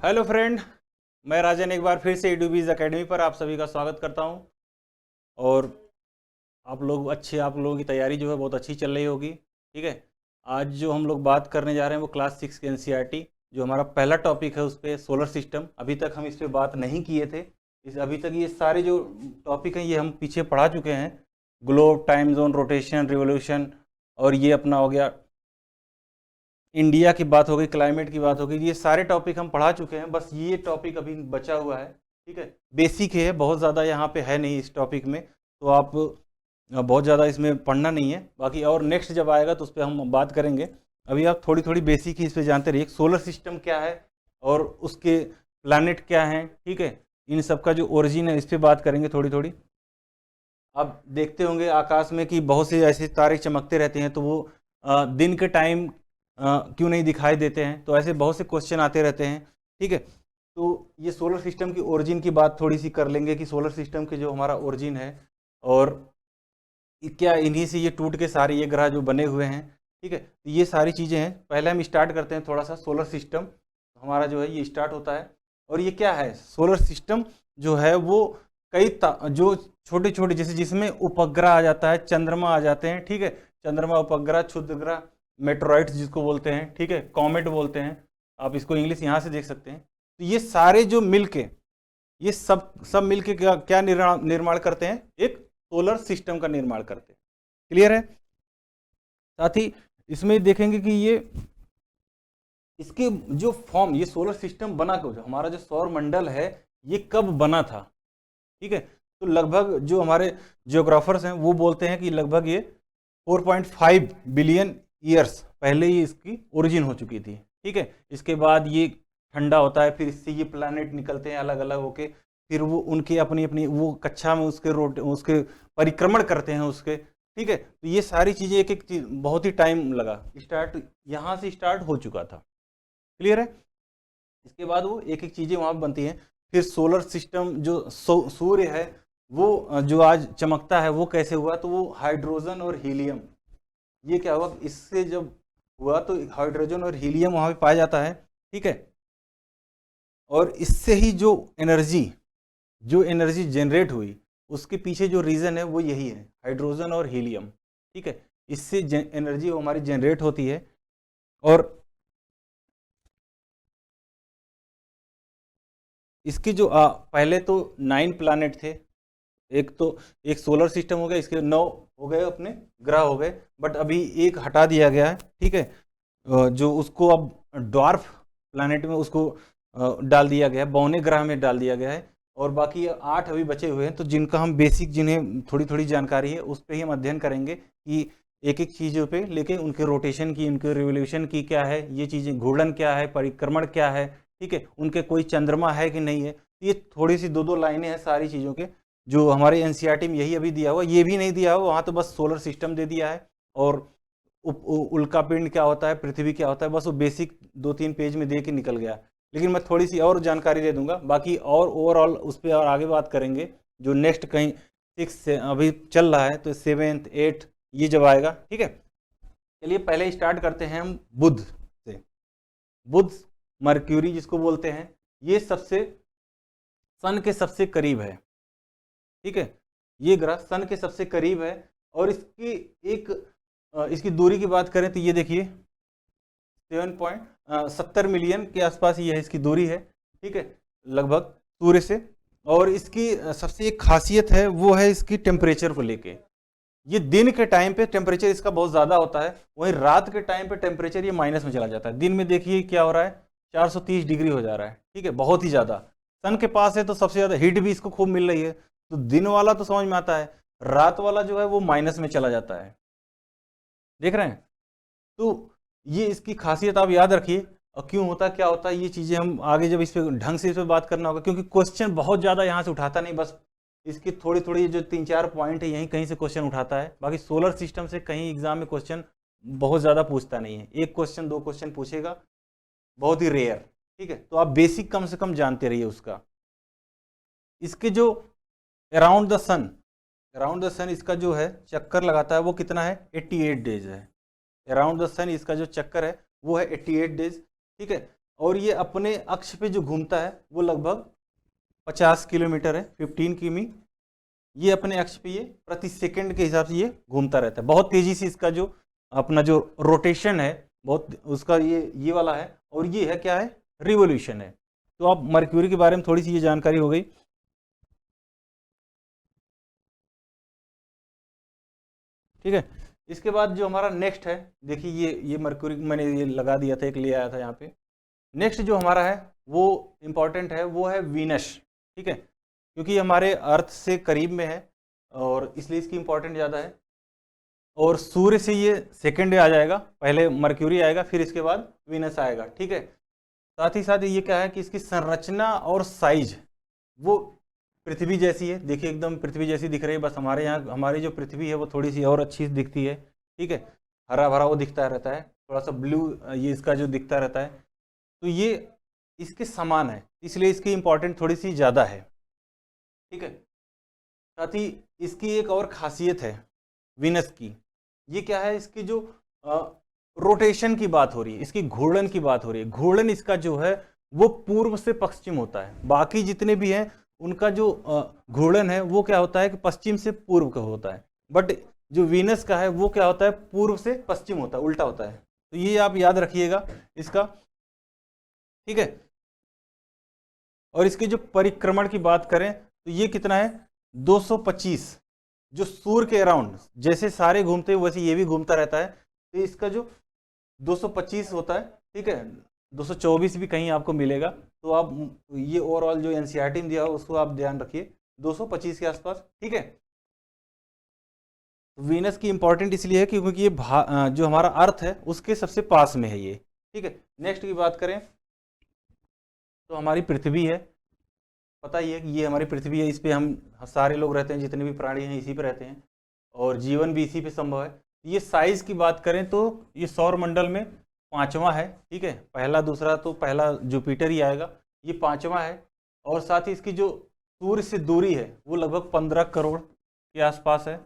Hello friend, मैं राजन एक बार फिर से ईडूबीज एकेडमी पर आप सभी का स्वागत करता हूं। और आप लोगों की तैयारी जो है बहुत अच्छी चल रही होगी। ठीक है, आज जो हम लोग बात करने जा रहे हैं वो क्लास 6 के एनसीईआरटी जो हमारा पहला टॉपिक है उस पर सोलर सिस्टम। अभी तक हम इस पर बात नहीं किए थे। अभी तक ये सारे जो टॉपिक हैं ये हम पीछे पढ़ा चुके हैं। Globe, time zone, rotation, revolution, और ये अपना हो गया इंडिया की बात हो गई, क्लाइमेट की बात हो गई। ये सारे टॉपिक हम पढ़ा चुके हैं, बस ये टॉपिक अभी बचा हुआ है। ठीक है, बेसिक है, बहुत ज़्यादा यहाँ पे है नहीं इस टॉपिक में, तो आप बहुत ज़्यादा इसमें पढ़ना नहीं है। बाकी और नेक्स्ट जब आएगा तो उस पर हम बात करेंगे। अभी आप थोड़ी थोड़ी बेसिक ही इस पर जानते रहिए। सोलर सिस्टम क्या है और उसके प्लानिट क्या हैं, ठीक है, इन सब का जो ओरिजिन है इस पर बात करेंगे थोड़ी थोड़ी। आप देखते होंगे आकाश में कि बहुत से ऐसे तारे चमकते रहते हैं, तो वो दिन के टाइम क्यों नहीं दिखाई देते हैं। तो ऐसे बहुत से क्वेश्चन आते रहते हैं। ठीक है, तो ये सोलर सिस्टम की ओरिजिन की बात थोड़ी सी कर लेंगे कि सोलर सिस्टम के जो हमारा ओरिजिन है और क्या इन्हीं से ये टूट के सारे ये ग्रह जो बने हुए हैं। ठीक है, तो ये सारी चीज़ें हैं। पहले हम स्टार्ट करते हैं थोड़ा सा। सोलर सिस्टम हमारा जो है ये स्टार्ट होता है। और ये क्या है, सोलर सिस्टम जो है वो जो छोटे छोटे, जैसे जिसमें उपग्रह आ जाता है, चंद्रमा आ जाते हैं। ठीक है, चंद्रमा, उपग्रह, क्षुद्रग्रह, मेट्रॉइड्स जिसको बोलते हैं, ठीक है, कॉमेट बोलते हैं। आप इसको इंग्लिश यहाँ से देख सकते हैं। तो ये सारे जो मिलके, ये सब सब मिलके क्या क्या निर्माण करते हैं, एक सोलर सिस्टम का निर्माण करते हैं। क्लियर है। साथ ही इसमें देखेंगे कि ये इसके जो फॉर्म, ये सोलर सिस्टम बना क्यों, जो हमारा जो सौर मंडल है ये कब बना था। ठीक है, तो लगभग जो हमारे जियोग्राफर्स हैं वो बोलते हैं कि लगभग ये 4.5 बिलियन ईयर्स पहले ही इसकी ओरिजिन हो चुकी थी। ठीक है, इसके बाद ये ठंडा होता है, फिर इससे ये प्लैनेट निकलते हैं अलग अलग होके, फिर वो उनके अपनी अपनी वो कक्षा में उसके परिक्रमण करते हैं उसके। ठीक है, तो ये सारी चीज़ें एक एक चीज बहुत ही टाइम लगा, स्टार्ट यहाँ से स्टार्ट हो चुका था। क्लियर है। इसके बाद वो एक एक चीज़ें वहाँ बनती हैं। फिर सोलर सिस्टम जो सूर्य है वो जो आज चमकता है वो कैसे हुआ, तो वो हाइड्रोजन और हीलियम, ये क्या हुआ, इससे जब हुआ तो हाइड्रोजन और हीलियम वहाँ पे पाया जाता है। ठीक है, और इससे ही जो एनर्जी जनरेट हुई उसके पीछे जो रीज़न है वो यही है, हाइड्रोजन और हीलियम। ठीक है, इससे एनर्जी हमारी जनरेट होती है। और इसकी जो पहले तो 9 प्लैनेट थे। एक सोलर सिस्टम हो गया, इसके 9 हो गए, अपने ग्रह हो गए, बट अभी एक हटा दिया गया है। ठीक है, जो उसको अब ड्वार्फ प्लैनेट में उसको डाल दिया गया है, 52 ग्रह में डाल दिया गया है। और बाकी 8 अभी बचे हुए हैं, तो जिनका हम बेसिक, जिन्हें थोड़ी थोड़ी जानकारी है उस पर ही हम अध्ययन करेंगे कि एक एक चीज़ों पे लेके उनके रोटेशन की, उनके रिवोल्यूशन की क्या है, ये चीज़ें, घूर्णन क्या है, परिक्रमण क्या है। ठीक है, उनके कोई चंद्रमा है कि नहीं है। ये थोड़ी सी दो दो लाइनें हैं सारी चीज़ों के, जो हमारे एनसीईआरटी में यही अभी दिया हुआ, ये भी नहीं दिया हुआ वहाँ, तो बस सोलर सिस्टम दे दिया है। और उल्का पिंड क्या होता है, पृथ्वी क्या होता है, बस वो बेसिक 2-3 पेज में दे के निकल गया। लेकिन मैं थोड़ी सी और जानकारी दे दूंगा, बाकी और ओवरऑल उस पर और आगे बात करेंगे जो नेक्स्ट कहीं 6 से अभी चल रहा है, तो 7th 8th ये जब आएगा। ठीक है, चलिए पहले स्टार्ट करते हैं हम बुध से। बुध, मर्क्यूरी जिसको बोलते हैं, ये सबसे सन के सबसे करीब है। ठीक है, ये ग्रह सन के सबसे करीब है। और इसकी दूरी की बात करें तो ये देखिए 7.70 मिलियन के आसपास ये है, इसकी दूरी है। ठीक है, लगभग सूर्य से। और इसकी सबसे एक खासियत है वो है इसकी टेम्परेचर को लेके। ये दिन के टाइम पे टेम्परेचर इसका बहुत ज़्यादा होता है, वहीं रात के टाइम पे टेम्परेचर ये माइनस में चला जाता है। दिन में देखिए क्या हो रहा है, 430 डिग्री हो जा रहा है। ठीक है, बहुत ही ज़्यादा। सन के पास है तो सबसे ज़्यादा हीट भी इसको खूब मिल रही है, तो दिन वाला तो समझ में आता है, रात वाला जो है वो माइनस में चला जाता है। देख रहे हैं, तो ये इसकी खासियत आप याद रखिए। और क्यों होता है, क्या होता है, ये चीज़ें हम आगे जब इस पर ढंग से इस पर बात करना होगा, क्योंकि क्वेश्चन बहुत ज़्यादा यहाँ से उठाता नहीं, बस इसकी थोड़ी थोड़ी जो 3-4 पॉइंट है यहीं कहीं से क्वेश्चन उठाता है। बाकी सोलर सिस्टम से कहीं एग्जाम में क्वेश्चन बहुत ज़्यादा पूछता नहीं है, 1 क्वेश्चन 2 क्वेश्चन पूछेगा, बहुत ही रेयर। ठीक है, तो आप बेसिक कम से कम जानते रहिए उसका। इसके जो अराउंड द सन इसका जो है चक्कर लगाता है वो कितना है, 88 डेज है। अराउंड द सन इसका जो चक्कर है वो है 88 डेज। ठीक है, और ये अपने अक्ष पे जो घूमता है वो लगभग 50 किलोमीटर है, 15 किमी। ये अपने अक्ष पे ये प्रति सेकंड के हिसाब से ये घूमता रहता है। बहुत तेजी से इसका जो अपना जो रोटेशन है बहुत उसका ये वाला है, और ये है क्या है, रिवोल्यूशन है। तो आप मर्क्यूरी के बारे में थोड़ी सी ये जानकारी हो गई। ठीक है, इसके बाद जो हमारा नेक्स्ट है, देखिए ये मर्क्यूरी मैंने ये लगा दिया था, एक ले आया था यहाँ पे। नेक्स्ट जो हमारा है वो इम्पॉर्टेंट है, वो है वीनस। ठीक है, क्योंकि हमारे अर्थ से करीब में है और इसलिए इसकी इम्पोर्टेंट ज़्यादा है। और सूर्य से ये सेकंड आ जाएगा, पहले मर्क्यूरी आएगा फिर इसके बाद वीनस आएगा। ठीक है, साथ ही साथ ये क्या है कि इसकी संरचना और साइज वो पृथ्वी जैसी है। देखिए एकदम पृथ्वी जैसी दिख रही है, बस हमारे यहाँ हमारी जो पृथ्वी है वो थोड़ी सी और अच्छी दिखती है। ठीक है, हरा भरा वो दिखता रहता है, थोड़ा सा ब्लू ये इसका जो दिखता रहता है, तो ये इसके समान है, इसलिए इसकी इम्पोर्टेंट थोड़ी सी ज़्यादा है। ठीक है, साथ ही इसकी एक और खासियत है वीनस की, ये क्या है, इसकी जो रोटेशन की बात हो रही है, इसकी घूर्णन की बात हो रही है। घूर्णन इसका जो है वो पूर्व से पश्चिम होता है। बाकी जितने भी हैं उनका जो घूर्णन है वो क्या होता है कि पश्चिम से पूर्व का होता है, बट जो वीनस का है वो क्या होता है, पूर्व से पश्चिम होता है, उल्टा होता है। तो ये आप याद रखिएगा इसका। ठीक है, और इसके जो परिक्रमण की बात करें तो ये कितना है, 225। जो सूर्य के अराउंड जैसे सारे घूमते हैं वैसे ये भी घूमता रहता है, तो इसका जो 225 होता है। ठीक है, 224 भी कहीं आपको मिलेगा, तो आप ये ओवरऑल जो एनसीईआरटी में दिया हो उसको आप ध्यान रखिए, 225 के आसपास। ठीक है, वीनस की इंपॉर्टेंट इसलिए है क्योंकि ये जो हमारा अर्थ है उसके सबसे पास में है ये। ठीक है, नेक्स्ट की बात करें तो हमारी पृथ्वी है, पता ही है कि ये हमारी पृथ्वी है, इस पे हम सारे लोग रहते हैं, जितने भी प्राणी हैं इसी पे रहते हैं, और जीवन भी इसी पे संभव है। ये साइज की बात करें तो ये सौर मंडल में 5वां है। ठीक है, पहला दूसरा तो पहला जुपिटर ही आएगा, ये 5वां है। और साथ ही इसकी जो सूर्य से दूरी है वो लगभग 15 करोड़ के आसपास है।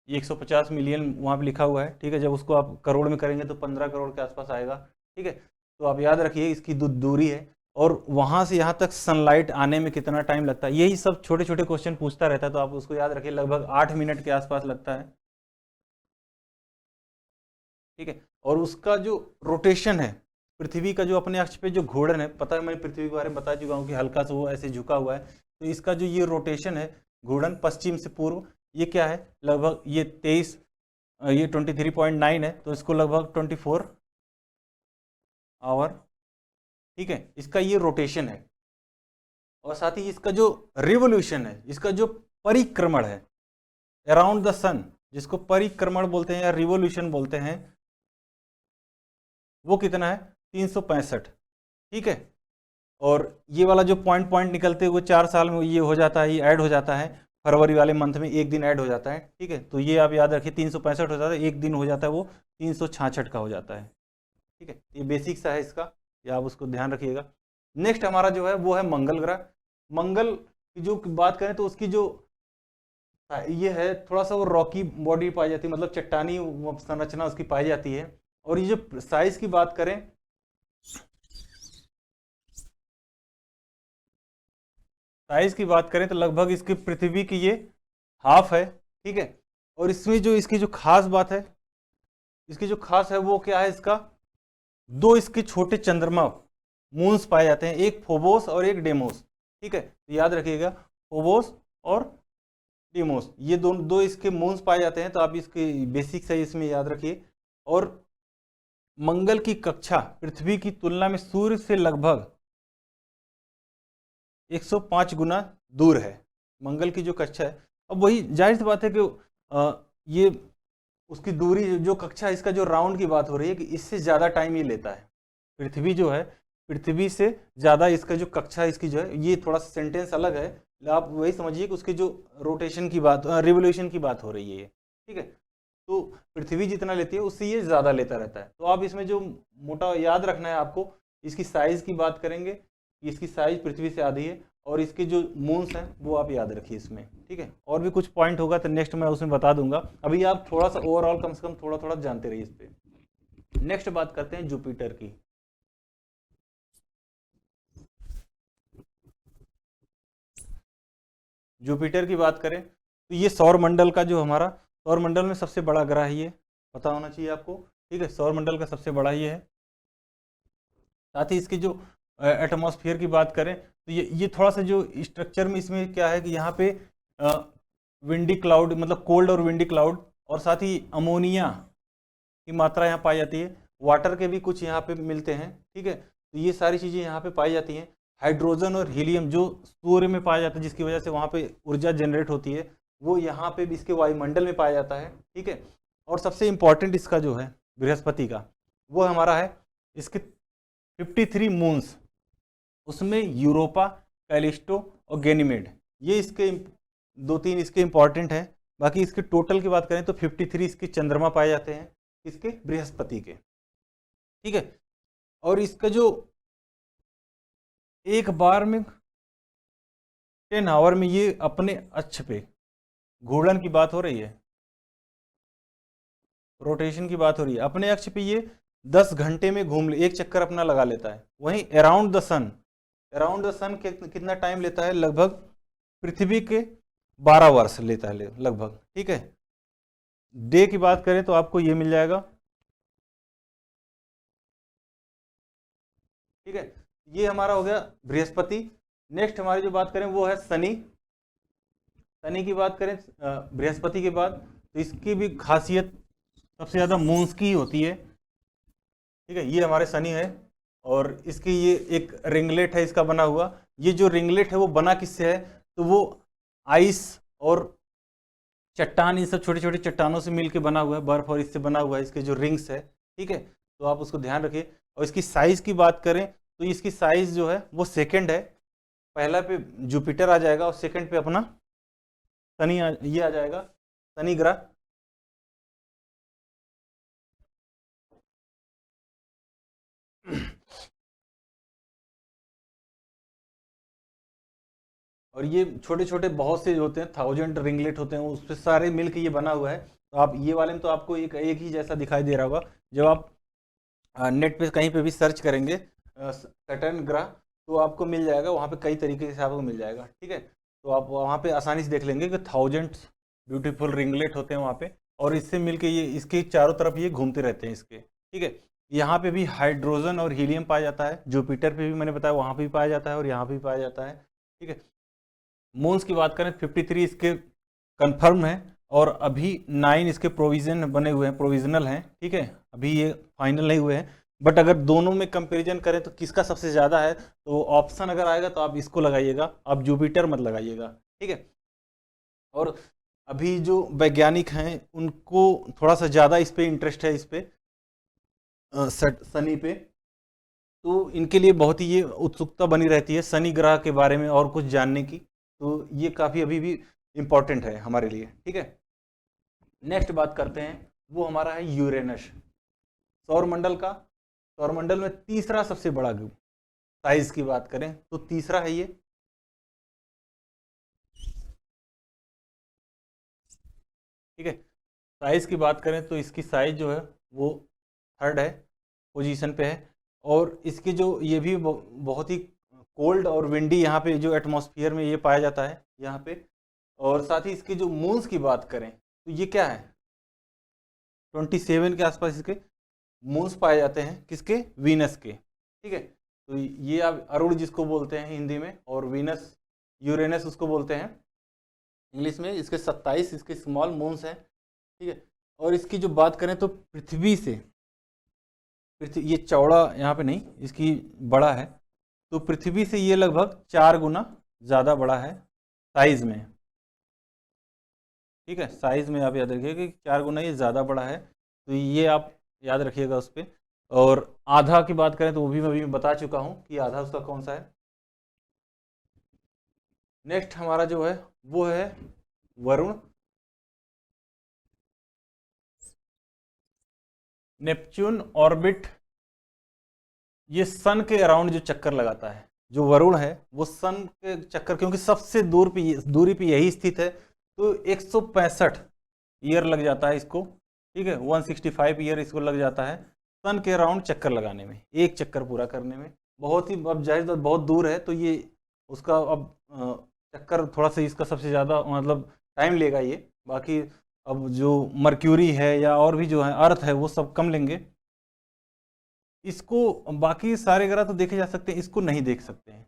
ये 150 मिलियन वहाँ पे लिखा हुआ है। ठीक है, जब उसको आप करोड़ में करेंगे तो 15 करोड़ के आसपास आएगा। ठीक है, तो आप याद रखिए इसकी दूरी है, और वहाँ से यहाँ तक सनलाइट आने में कितना टाइम लगता है, यही सब छोटे छोटे क्वेश्चन पूछता रहता है, तो आप उसको याद रखिए, लगभग 8 मिनट के आसपास लगता है। ठीक है, और उसका जो रोटेशन है, पृथ्वी का जो अपने अक्ष पे जो घूर्णन है, पता है मैं पृथ्वी के बारे में बता चुका हूँ कि हल्का सा वो ऐसे झुका हुआ है, तो इसका जो ये रोटेशन है घूर्णन पश्चिम से पूर्व, ये क्या है, लगभग ये 23 ये 23.9 है, तो इसको लगभग 24 आवर। ठीक है, इसका ये रोटेशन है, और साथ ही इसका जो रिवोल्यूशन है, इसका जो परिक्रमण है अराउंड द सन, जिसको परिक्रमण बोलते हैं या रिवोल्यूशन बोलते हैं, वो कितना है, 365। ठीक है, और ये वाला जो पॉइंट निकलते हुए 4 साल में ये हो जाता है, ये ऐड हो जाता है, फरवरी वाले मंथ में एक दिन ऐड हो जाता है। ठीक है, तो ये आप याद रखिए 365 हो जाता है, एक दिन हो जाता है वो 366 का हो जाता है। ठीक है, ये बेसिक सा है इसका, ये आप उसको ध्यान रखिएगा। नेक्स्ट हमारा जो है वो है मंगल ग्रह। मंगल की जो बात करें तो उसकी जो ये है थोड़ा सा वो रॉकी बॉडी पाई जाती है, मतलब चट्टानी संरचना उसकी पाई जाती है। और ये जो साइज की बात करें, तो लगभग इसकी पृथ्वी की ये हाफ है। ठीक है, और इसमें जो इसकी जो खास बात है, इसकी जो खास है वो क्या है, इसका 2 इसके छोटे चंद्रमा मून्स पाए जाते हैं, एक फोबोस और एक डेमोस। ठीक है, तो याद रखिएगा फोबोस और डेमोस, ये दो इसके मून्स पाए जाते हैं, तो आप इसके बेसिक से इसमें याद रखिए। और मंगल की कक्षा पृथ्वी की तुलना में सूर्य से लगभग 105 गुना दूर है, मंगल की जो कक्षा है। अब वही जाहिर सी बात है कि ये उसकी दूरी जो कक्षा है, इसका जो राउंड की बात हो रही है कि इससे ज़्यादा टाइम ये लेता है। पृथ्वी जो है, पृथ्वी से ज़्यादा इसका जो कक्षा है इसकी जो है, ये थोड़ा सा सेंटेंस अलग है, आप वही समझिए कि उसकी जो रोटेशन की बात, रिवोल्यूशन की बात हो रही है। ठीक है, तो पृथ्वी जितना लेती है उससे ये ज़्यादा लेता रहता है। तो आप इसमें जो मोटा याद रखना है आपको, इसकी साइज़ की बात करेंगे, इसकी साइज पृथ्वी से आधी है, और इसके जो मून्स हैं वो आप याद रखिए इसमें। ठीक है, और भी कुछ पॉइंट होगा तो नेक्स्ट मैं उसमें बता दूंगा, अभी आप थोड़ा सा ओवरऑल कम से कम थोड़ा थोड़ा जानते रहिए इस पर। नेक्स्ट बात करते हैं जुपिटर की। जुपिटर की बात करें तो ये सौर मंडल का जो हमारा सौर मंडल में सबसे बड़ा ग्रह है, ये पता होना चाहिए आपको। ठीक है, सौर मंडल का सबसे बड़ा ये है। साथ ही इसकी जो एटमॉस्फेयर की बात करें तो ये थोड़ा सा जो स्ट्रक्चर में इसमें क्या है कि यहाँ पे विंडी क्लाउड, मतलब कोल्ड और विंडी क्लाउड, और साथ ही अमोनिया की मात्रा यहाँ पाई जाती है। वाटर के भी कुछ यहाँ पे मिलते हैं। ठीक है, तो ये सारी चीज़ें यहाँ पे पाई जाती हैं। हाइड्रोजन और हीलियम जो सूर्य में पाया जाता है, जिसकी वजह से वहाँ पे ऊर्जा जनरेट होती है, वो यहाँ पे भी इसके वायुमंडल में पाया जाता है। ठीक है, और सबसे इम्पॉर्टेंट इसका जो है बृहस्पति का, वो हमारा है इसके 53 मून्स, उसमें यूरोपा, कैलिस्टो और गैनीमेड, ये इसके 2-3 इसके इम्पॉर्टेंट हैं। बाकी इसके टोटल की बात करें तो 53 इसके चंद्रमा पाए जाते हैं, इसके बृहस्पति के। ठीक है, और इसका जो एक बार में 10 आवर में ये अपने अक्ष पे घूर्णन की बात हो रही है, रोटेशन की बात हो रही है, अपने अक्ष पे ये 10 घंटे में घूम ले, एक चक्कर अपना लगा लेता है। वहीं अराउंड द सन कितना टाइम लेता है? लगभग पृथ्वी के 12 वर्ष लेता है लगभग। ठीक है, डे की बात करें तो आपको ये मिल जाएगा। ठीक है, ये हमारा हो गया बृहस्पति। नेक्स्ट हमारी जो बात करें वो है शनि। शनि की बात करें बृहस्पति के बाद, तो इसकी भी खासियत सबसे ज़्यादा मून्स की ही होती है। ठीक है, ये हमारे शनि है, और इसकी ये एक रिंगलेट है इसका बना हुआ। ये जो रिंगलेट है वो बना किससे है? तो वो आइस और चट्टान, इन सब छोटे छोटे चट्टानों से मिलके बना हुआ है, बर्फ और इससे बना हुआ है, इसके जो रिंग्स है। ठीक है, तो आप उसको ध्यान रखिए। और इसकी साइज की बात करें तो इसकी साइज जो है वो सेकंड है। पहला पे जुपिटर आ जाएगा और सेकंड पे अपना शनि ये आ जाएगा, शनि ग्रह। और ये छोटे छोटे बहुत से जो होते हैं 1000 रिंगलेट होते हैं, उस पर सारे मिलके ये बना हुआ है। तो आप ये वाले में तो आपको एक ही जैसा दिखाई दे रहा होगा। जब आप नेट पे कहीं पे भी सर्च करेंगे सैटर्न ग्रह, तो आपको मिल जाएगा, वहाँ पे कई तरीके से आपको मिल जाएगा। ठीक है, तो आप वहाँ पे आसानी से देख लेंगे कि 1000 ब्यूटीफुल रिंगलेट होते हैं वहाँ पे, और इससे मिलके ये इसके चारों तरफ ये घूमते रहते हैं इसके। ठीक है, यहाँ पे भी हाइड्रोजन और हीलियम पाया जाता है। जुपिटर पे भी मैंने बताया वहाँ पे भी पाया जाता है, और यहाँ पे भी पाया जाता है। ठीक है, मून्स की बात करें 53 इसके कंफर्म है, और अभी 9 इसके प्रोविजन बने हुए हैं, प्रोविजनल हैं। ठीक है, अभी ये फाइनल नहीं हुए हैं। बट अगर दोनों में कंपैरिजन करें तो किसका सबसे ज़्यादा है, तो ऑप्शन अगर आएगा तो आप इसको लगाइएगा, आप जुपिटर मत लगाइएगा। ठीक है, और अभी जो वैज्ञानिक हैं उनको थोड़ा सा ज़्यादा इस पर इंटरेस्ट है, इस पे शनि पे, तो इनके लिए बहुत ही ये उत्सुकता बनी रहती है शनि ग्रह के बारे में और कुछ जानने की। तो ये काफ़ी अभी भी इम्पॉर्टेंट है हमारे लिए। ठीक है, नेक्स्ट बात करते हैं, वो हमारा है यूरेनस। सौरमंडल का, सौरमंडल में तीसरा सबसे बड़ा ग्रह, साइज की बात करें तो तीसरा है ये। ठीक है, साइज की बात करें तो इसकी साइज जो है वो थर्ड है, पोजीशन पे है। और इसके जो ये भी बहुत ही कोल्ड और विंडी यहाँ पे जो एटमॉस्फेयर में ये पाया जाता है यहाँ पे। और साथ ही इसके जो मून्स की बात करें तो ये क्या है, 27 के आसपास इसके मून्स पाए जाते हैं, किसके? वीनस के। ठीक है, तो ये आप अरुण जिसको बोलते हैं हिंदी में, और वीनस यूरेनस उसको बोलते हैं इंग्लिश में। इसके 27 इसके स्मॉल मून्स हैं। ठीक है, और इसकी जो बात करें तो पृथ्वी से, पृथ्वी ये चौड़ा यहाँ पे नहीं, इसकी बड़ा है, तो पृथ्वी से ये लगभग 4 गुना ज़्यादा बड़ा है साइज में। ठीक है, साइज में आप याद रखिएगा कि 4 गुना ये ज़्यादा बड़ा है, तो ये आप याद रखिएगा उस पर। और आधा की बात करें तो वो भी मैं अभी बता चुका हूँ कि आधा उसका कौन सा है। नेक्स्ट हमारा जो है वो है वरुण। नेपच्यून ऑर्बिट, ये सन के अराउंड जो चक्कर लगाता है, जो वरुण है वो सन के चक्कर, क्योंकि सबसे दूरी पे यही स्थित है, तो 165 ईयर लग जाता है इसको। ठीक है, 165 ईयर इसको लग जाता है। सन के अराउंड चक्कर लगाने में, एक चक्कर पूरा करने में। बहुत ही, अब जाहिर बात बहुत दूर है तो ये उसका अब चक्कर थोड़ा सा इसका सबसे ज़्यादा मतलब टाइम लेगा ये। बाकी अब जो मर्क्यूरी है या और भी जो है अर्थ है वो सब कम लेंगे। इसको बाकी सारे ग्रह तो देखे जा सकते हैं, इसको नहीं देख सकते हैं।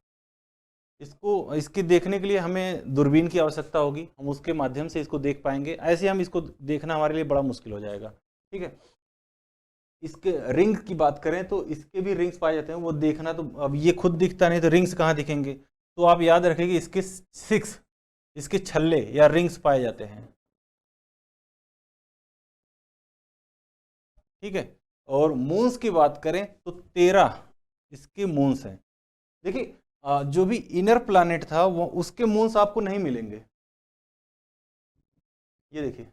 इसके देखने के लिए हमें दूरबीन की आवश्यकता होगी, हम उसके माध्यम से इसको देख पाएंगे। ऐसे हम इसको देखना हमारे लिए बड़ा मुश्किल हो जाएगा। ठीक है, इसके रिंग की बात करें तो इसके भी रिंग्स पाए जाते हैं, वो देखना तो अब ये खुद दिखता नहीं तो रिंग्स कहाँ दिखेंगे। तो आप याद रखेंगे इसके 6 इसके छल्ले या रिंग्स पाए जाते हैं। ठीक है, और मून्स की बात करें तो 13 इसके मून्स हैं। देखिए जो भी इनर प्लैनेट था वो उसके मून्स आपको नहीं मिलेंगे। ये देखिए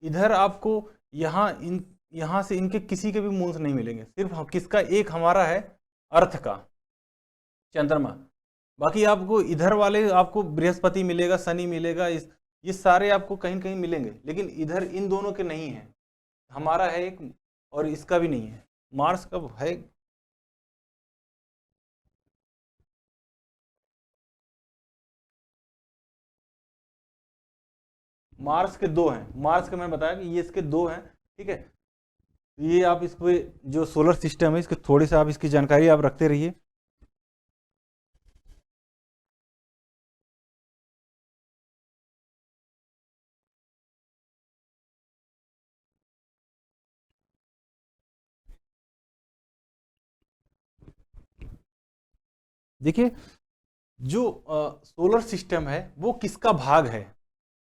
इधर आपको यहाँ से इनके किसी के भी मून्स नहीं मिलेंगे, सिर्फ किसका, एक हमारा है अर्थ का, चंद्रमा। बाकी आपको इधर वाले आपको बृहस्पति मिलेगा, शनि मिलेगा, ये सारे आपको कहीं कहीं मिलेंगे, लेकिन इधर इन दोनों के नहीं है। हमारा है एक और इसका भी नहीं है। मार्स कब है, मार्स के 2 हैं। मार्स के मैंने बताया कि ये इसके 2 हैं। ठीक है, ये आप इस पे जो सोलर सिस्टम है इसके थोड़ी सा आप इसकी जानकारी आप रखते रहिए। देखिए जो सोलर सिस्टम है वो किसका भाग है,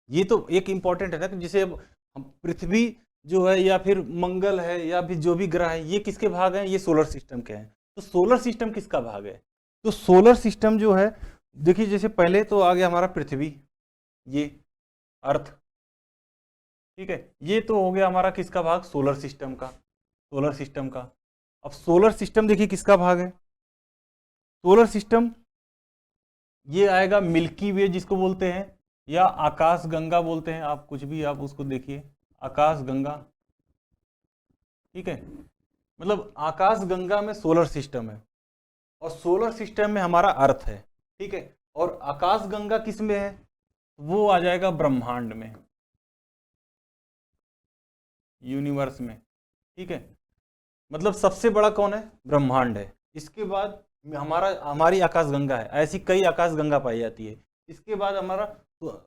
ये तो एक इम्पॉर्टेंट है ना। कि जैसे अब हम पृथ्वी जो है या फिर मंगल है या फिर जो भी ग्रह है ये किसके भाग हैं, ये सोलर सिस्टम के हैं। तो सोलर सिस्टम किसका भाग है, तो सोलर सिस्टम जो है, देखिए जैसे पहले तो आ गया हमारा पृथ्वी, ये अर्थ। ठीक है, ये तो हो गया हमारा किसका भाग, सोलर सिस्टम का। सोलर सिस्टम का अब सोलर सिस्टम देखिए किसका भाग है, सोलर सिस्टम ये आएगा मिल्की वे जिसको बोलते हैं, या आकाश गंगा बोलते हैं, आप कुछ भी आप उसको देखिए, आकाश गंगा। ठीक है, मतलब आकाश गंगा में सोलर सिस्टम है और सोलर सिस्टम में हमारा अर्थ है। ठीक है, और आकाश गंगा किस में है, वो आ जाएगा ब्रह्मांड में, यूनिवर्स में। ठीक है, मतलब सबसे बड़ा कौन है, ब्रह्मांड है। इसके बाद हमारी आकाश गंगा है, ऐसी कई आकाश गंगा पाई जाती है। इसके बाद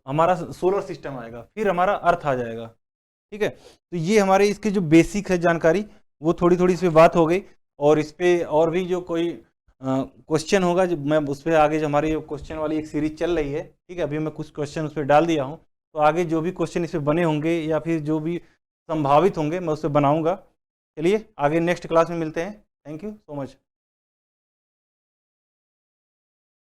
हमारा सोलर सिस्टम आएगा, फिर हमारा अर्थ आ जाएगा। ठीक है, तो ये हमारे इसके जो बेसिक है जानकारी वो थोड़ी थोड़ी इस पर बात हो गई। और इस पर और भी जो कोई क्वेश्चन होगा जो मैं उस पर आगे, जो हमारी क्वेश्चन वाली एक सीरीज चल रही है, ठीक है, अभी मैं कुछ क्वेश्चन उस पर डाल दिया हूँ, तो आगे जो भी क्वेश्चन इस पर बने होंगे या फिर जो भी संभावित होंगे मैं उस पर बनाऊँगा। चलिए आगे नेक्स्ट क्लास में मिलते हैं। Thank you so much.